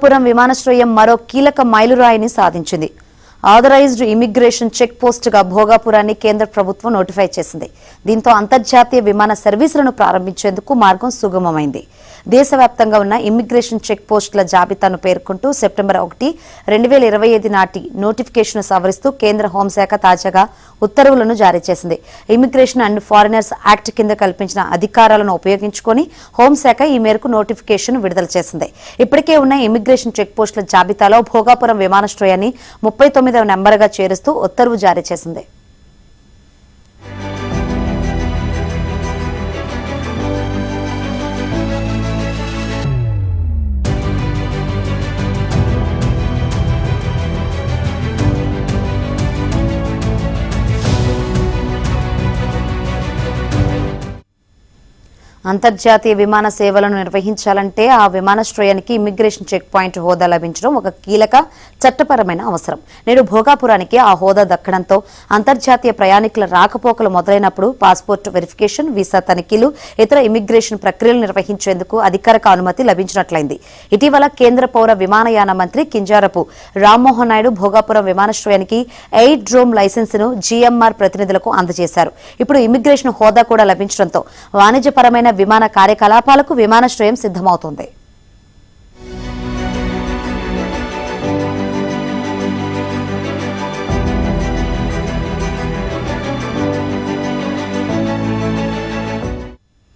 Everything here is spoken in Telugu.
భోగాపురం విమానాశ్రయం మరో కీలక మైలురాయిని సాధించింది. ఆథరైజ్డ్ ఇమిగ్రేషన్ చెక్ పోస్ట్ గా భోగాపురాన్ని కేంద్ర ప్రభుత్వం నోటిఫై చేసింది. దీంతో అంతర్జాతీయ విమాన సర్వీసులను ప్రారంభించేందుకు మార్గం సుగమమైంది. దేశవ్యాప్తంగా ఉన్న ఇమిగ్రేషన్ చెక్ పోస్టుల జాబితాను పేర్కొంటూ సెప్టెంబర్ 1, 2025 నాటి నోటిఫికేషన్ సవరిస్తూ కేంద్ర హోంశాఖ తాజాగా ఉత్తర్వులను జారీ చేసింది. ఇమిగ్రేషన్ అండ్ ఫారినర్స్ యాక్ట్ కింద కల్పించిన అధికారాలను ఉపయోగించుకొని హోంశాఖ ఈ మేరకు నోటిఫికేషన్ విడుదల చేసింది. ఇప్పటికే ఉన్న ఇమిగ్రేషన్ చెక్ పోస్టుల జాబితాలో భోగాపురం విమానాశ్రయాన్ని 39వ నెంబర్గా చేరుస్తూ ఉత్తర్వు జారీ చేసింది. అంతర్జాతీయ విమాన సేవలను నిర్వహించాలంటే ఆ విమానాశ్రయానికి ఇమిగ్రేషన్ చెక్ పాయింట్ హోదా లభించడం ఒక కీలక చట్టపరమైన అవసరం. నేడు భోగాపురానికి ఆ హోదా దక్కడంతో అంతర్జాతీయ ప్రయాణికుల రాకపోకలు మొదలైనప్పుడు పాస్పోర్ట్ వెరిఫికేషన్, వీసా తనిఖీలు, ఇతర ఇమిగ్రేషన్ ప్రక్రియలు నిర్వహించేందుకు అధికారిక అనుమతి లభించినట్లయింది. ఇటీవల కేంద్ర పౌర విమానయాన మంత్రి కింజారపు రామ్మోహన్ నాయుడు భోగాపురం విమానాశ్రయానికి ఎయిర్ డ్రోమ్ లైసెన్సును జీఎంఆర్ ప్రతినిధులకు అందజేశారు. ఇప్పుడు ఇమిగ్రేషన్ హోదా కూడా లభించడంతో వాణిజ్యపరమైన విమాన కార్యకలాపాలకు విమానాశ్రయం సిద్ధమవుతోంది.